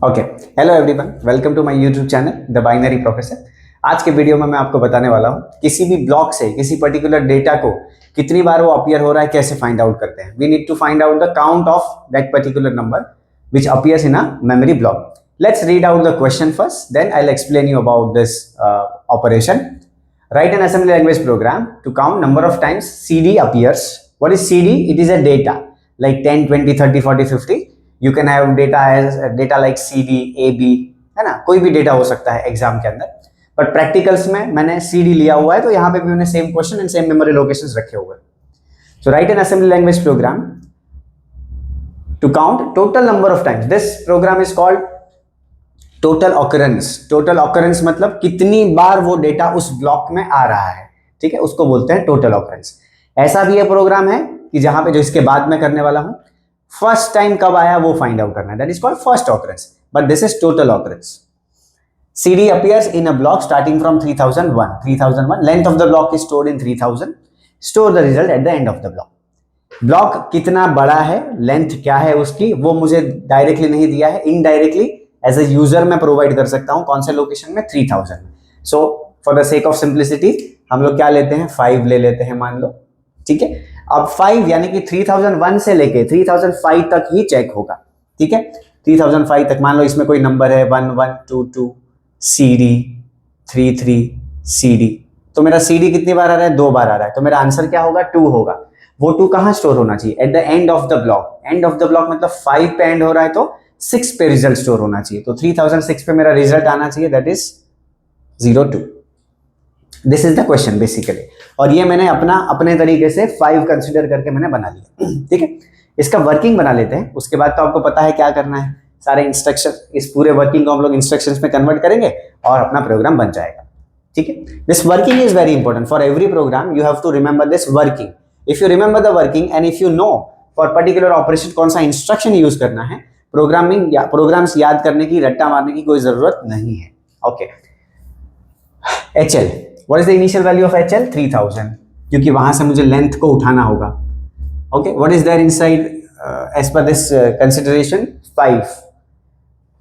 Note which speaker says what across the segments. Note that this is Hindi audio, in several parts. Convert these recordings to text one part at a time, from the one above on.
Speaker 1: Okay, hello everyone, welcome to my YouTube channel the binary professor. आज के वीडियो में मैं आपको बताने वाला हूँ किसी भी ब्लॉक से किसी पर्टिकुलर डेटा को कितनी बार वो अपीयर हो रहा है कैसे फाइंड आउट करते हैं। We need to find out the count of that particular number which appears in a memory block. Let's read out the question first, then I will explain you about this operation. Write an assembly language program to count number of times CD appears. What is CD? It is a data like 10, 20, 30, 40, 50. You can have data as data like CD, AB, है ना, कोई भी डेटा हो सकता है एग्जाम के अंदर. बट प्रैक्टिकल्स में मैंने CD लिया हुआ है, तो यहाँ पे भी मैंने same question and same memory locations रखे हुए हैं. So write an assembly language program to count total number of times. This program is called total occurrence. Total occurrence मतलब कितनी बार वो डेटा उस ब्लॉक में आ रहा है, ठीक है, उसको बोलते हैं टोटल ऑकरेंस. ऐसा भी एक प्रोग्राम है कि जहां पे जो इसके बाद में करने वाला हूं, फर्स्ट टाइम कब आया वो फाइंड आउट करना है. That is called first occurrence, but this is total occurrence. CD appears in a block starting from 3001. 3001 length of the block is stored in 3000. Store the result at the end of the block. Block कितना बड़ा है, लेंथ क्या है उसकी, वो मुझे डायरेक्टली नहीं दिया है, इनडायरेक्टली एज ए यूजर मैं प्रोवाइड कर सकता हूं. कौन से लोकेशन में? 3000. So for the sake of simplicity हम लोग क्या लेते हैं, 5 ले लेते हैं मान लो, ठीक है. अब 5 यानी कि 3001 से लेके 3005 तक ही चेक होगा, ठीक है. 3005 तक मान लो इसमें कोई नंबर है 1122 CD 33 CD, तो मेरा CD कितनी बार आ रहा है? 2 बार आ रहा है, तो मेरा आंसर क्या होगा? 2 होगा. वो 2 कहां स्टोर होना चाहिए? At the end of the block. End of the block मतलब 5 पे एंड हो रहा है तो 6 पे रिजल्ट स्टोर होना चाहिए. तो 3006 पे मेरा रिजल्ट आना चाहिए, that is 02. This is the question basically. और ये मैंने अपने तरीके से 5 कंसिडर करके मैंने बना लिया, ठीक है. इसका वर्किंग बना लेते हैं, उसके बाद तो आपको पता है क्या करना है. सारे इंस्ट्रक्शन, इस पूरे वर्किंग को हम लोग इंस्ट्रक्शंस में कन्वर्ट करेंगे और अपना प्रोग्राम बन जाएगा, ठीक है. This working is very important for every program. You have to remember this working. If you remember the working and if you know for particular operation कौन सा इंस्ट्रक्शन यूज करना है, प्रोग्रामिंग या प्रोग्राम्स याद करने की, रट्टा मारने की कोई जरूरत नहीं है. Okay. HL, what is the initial value of HL? 3000, क्योंकि वहां से मुझे लेंथ को उठाना होगा. Okay. What is there inside as per this consideration? 5,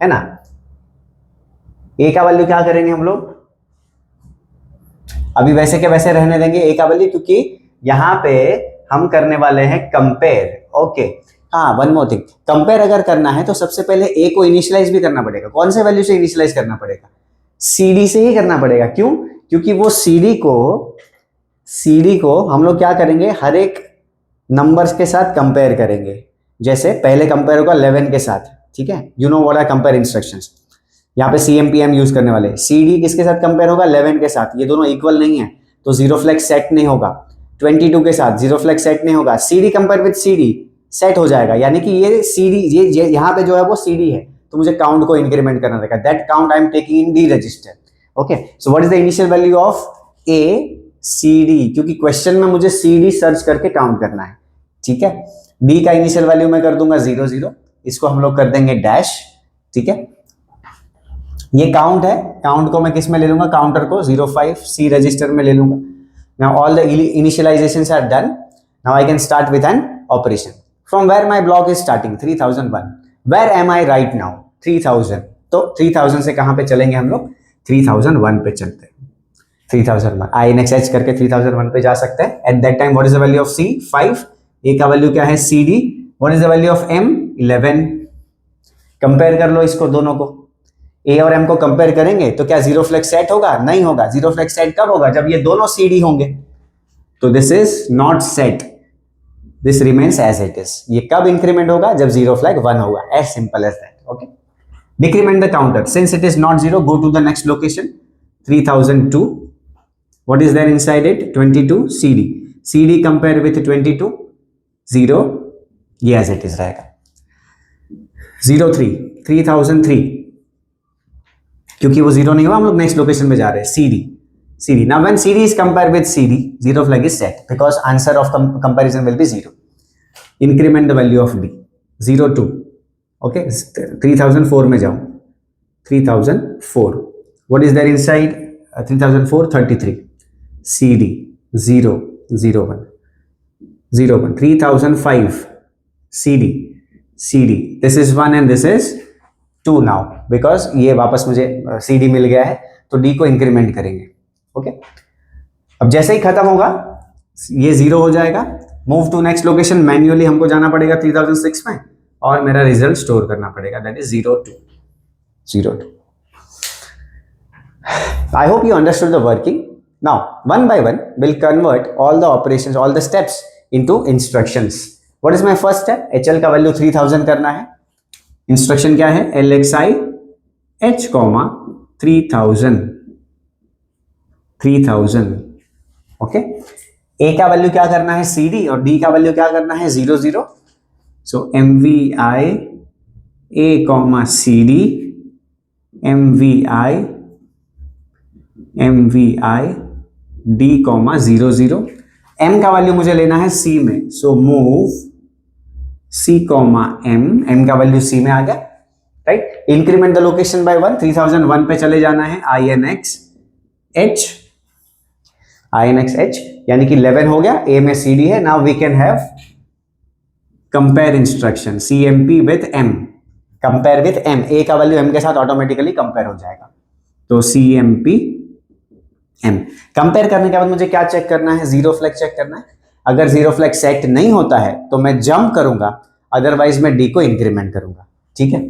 Speaker 1: है ना. A का वैल्यू क्या करेंगे हम लोग? अभी वैसे के वैसे रहने देंगे A का वैल्यू, क्योंकि यहां पे हम करने वाले हैं कंपेयर. ओके. हाँ, वन मोर थिंग, कंपेयर अगर करना है तो सबसे पहले A को इनिशियलाइज भी करना पड़ेगा. कौन से वैल्यू से इनिशियलाइज करना पड़ेगा? CD से ही करना पड़ेगा. क्यों? क्योंकि वो CD को हम लोग क्या करेंगे, हर एक नंबर्स के साथ कंपेयर करेंगे. जैसे पहले कंपेयर होगा 11 के साथ, ठीक है. You know what are compare instructions. यहाँ पे CMPM यूज करने वाले. CD किसके साथ कंपेयर होगा? 11 के साथ. ये दोनों इक्वल नहीं है तो जीरो फ्लैग सेट नहीं होगा. 22 के साथ जीरो फ्लैग सेट नहीं होगा. CD compare with CD set हो जाएगा, यानी कि ये CD, ये यहाँ पे जो है वो CD है, तो मुझे काउंट को इंक्रीमेंट करना रहेगा. That count I am taking in D register. Okay. So what is the initial value of A CD? क्योंकि क्वेश्चन में मुझे CD सर्च करके काउंट करना है, ठीक है. B का इनिशियल वैल्यू मैं कर दूंगा 00, इसको हम लोग कर देंगे डैश, ठीक है. ये काउंट है, काउंट को मैं किस में ले लूंगा? काउंटर को 05 C रजिस्टर में ले लूंगा. Now all the initializations are done. Now I can start with an operation. From where my block is starting? 3001. Where am I right now? 3000. तो 3000 से कहां पे चलेंगे हम लोग? 3001 पे चलते हैं. 3001 INXH करके 3001 पे जा सकते हैं. At that time what is the value of C? 5. A का वैल्यू क्या है? CD. What is the value of M? 11. Compare कर लो इसको, दोनों को. A और M को कंपेयर करेंगे तो क्या जीरो फ्लैग सेट होगा? नहीं होगा. जीरो फ्लैग सेट कब होगा? जब ये दोनों CD होंगे. तो this is not set, this remains as it is. ये कब इंक्रीमेंट होगा? जब जीरो फ्लैग 1 होगा. As simple as that. Okay. Decrement the counter. Since it is not 0, go to the next location. 3002. What is there inside it? 22 CD. CD compare with 22 0, ये एज इट इज रहेगा. 03 3003, क्योंकि वो 0 नहीं हुआ, हम लोग नेक्स्ट लोकेशन में जा रहे हैं. CD. Now when CD is compared with CD, zero flag is set because answer of comparison will be 0. Increment the value of D. 02. Okay. 3004 में जाऊं. 3004. What is there inside? 3004 33. CD 0 01. 01. 3005. CD. This is 1 and this is 2 now, because ये वापस मुझे CD मिल गया है, तो D को इंक्रीमेंट करेंगे। ओके, अब जैसे ही खत्म होगा ये 0 हो जाएगा। Move to next location, manually हमको जाना पड़ेगा 3006 में और मेरा रिजल्ट स्टोर करना पड़ेगा, that is 0202। I hope you understood the working. Now, one by one, we'll convert all the operations, all the steps into instructions. What is my first step? HL का वैल्यू 3000 करना है। इंस्ट्रक्शन क्या है? LXI H, 3000। ओके, A का वैल्यू क्या करना है? CD, और D का वैल्यू क्या करना है? 00। सो MVI A, CD, MVI D, 00। M का वैल्यू मुझे लेना है C में, सो मूव C, M का वैल्यू C में आ गया, right. Increment the location bye 1, 3001 पे चले जाना है, INX H, यानी कि 11 हो गया। A में CD है, now we can have compare instruction, CMP with M, compare with M, A का वैल्यू M के साथ ऑटोमेटिकली कंपेयर हो जाएगा, तो CMP M। कंपेयर करने के बाद मुझे क्या चेक करना है? जीरो फ्लैग चेक करना है। अगर जीरो फ्लैग सेट नहीं होता है तो मैं जंप करूंगा, अदरवाइज मैं D को इंक्रीमेंट करूंगा, ठीक है।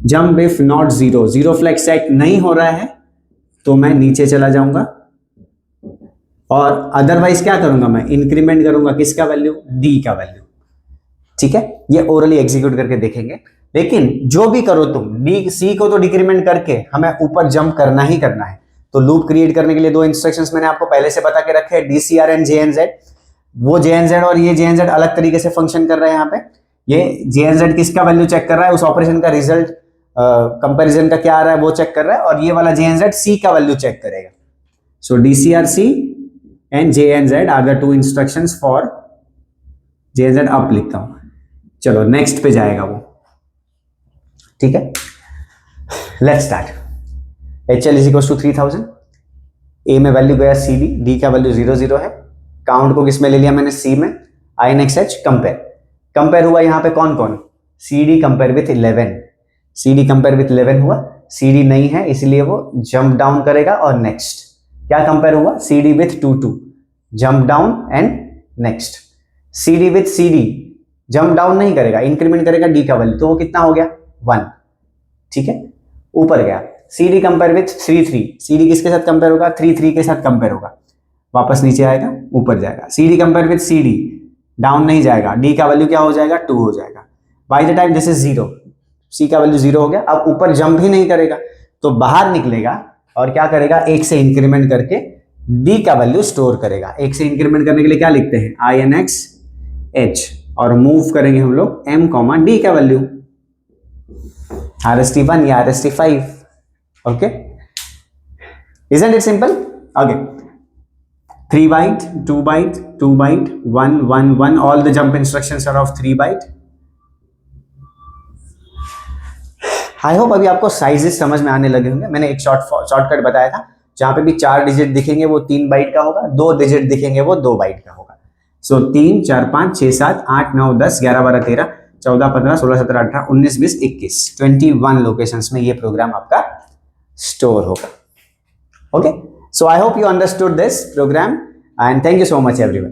Speaker 1: Jump if not zero, zero flag set नहीं हो रहा है तो मैं नीचे चला जाऊंगा, और अदरवाइज क्या करूंगा? मैं इंक्रीमेंट करूंगा, किसका वैल्यू? D का वैल्यू, ठीक है। ये ओरली एग्जीक्यूट करके देखेंगे, लेकिन जो भी करो तुम, C को तो डिक्रीमेंट करके हमें ऊपर जंप करना ही करना है। तो लूप क्रिएट करने के लिए 2 इंस्ट्रक्शंस मैंने आपको पहले से बता के रखे हैं, DCR एंड JNZ। वो JNZ और ये JNZ अलग तरीके से फंक्शन कर रहे हैं। यहाँ पे ये JNZ किसका वैल्यू चेक कर रहा है? उस ऑपरेशन का रिजल्ट कंपैरिजन का क्या आ रहा है वो चेक कर रहा है, और ये वाला JNZ C का वैल्यू चेक करेगा। So DCRC and JNZ are the 2 instructions for JNZ up लिखता हूं। चलो नेक्स्ट पे जाएगा वो, ठीक है। Let's start. HL is equal to 3000, A में वैल्यू गया CD, D का वैल्यू 00 है। काउंट को किस में ले लिया मैंने? C में। INX H कंपेयर हुआ यहाँ पे कौन कौन? CD compare with 11, CD compare with 11 हुआ। CD नहीं है इसलिए वो जंप डाउन करेगा, और नेक्स्ट क्या कंपेयर हुआ? CD with 22, jump down and next. CD with CD jump down नहीं करेगा, इंक्रीमेंट करेगा D का वैल्यू, तो वो कितना हो गया? 1, ठीक है, ऊपर गया। CD कंपेयर विथ 33, CD किसके साथ कंपेयर होगा? 33 के साथ कंपेयर होगा, वापस नीचे आएगा, ऊपर जाएगा। CD compare with CD down नहीं जाएगा, D का वैल्यू क्या हो जाएगा? 2 हो जाएगा। By the time this is 0, C का वैल्यू 0 हो गया। अब ऊपर जंप ही नहीं करेगा तो बाहर निकलेगा और क्या करेगा? 1 से इंक्रीमेंट करके D का वैल्यू स्टोर करेगा। 1 से इंक्रीमेंट करने के लिए क्या लिखते हैं? INX H, और मूव करेंगे हम लोग M, D का वैल्यू, RST1 या RST5। Okay, isn't it simple? Okay, 3 byte, 2 byte, 2 byte, 1 1 1, all the jump instructions are of 3 byte. I hope अभी आपको साइजेस समझ में आने लगे होंगे। मैंने एक शॉर्टकट बताया था, जहां पे भी 4 डिजिट दिखेंगे वो 3 बाइट का होगा, 2 डिजिट दिखेंगे वो 2 बाइट का होगा। सो 3 4 5 6 7 8 9 10 11 12 13 14 15 16 17 18 19 20 21 21 लोकेशंस में ये प्रोग्राम आपका स्टोर होगा। Okay, so I hope you understood this program and thank you so much everyone.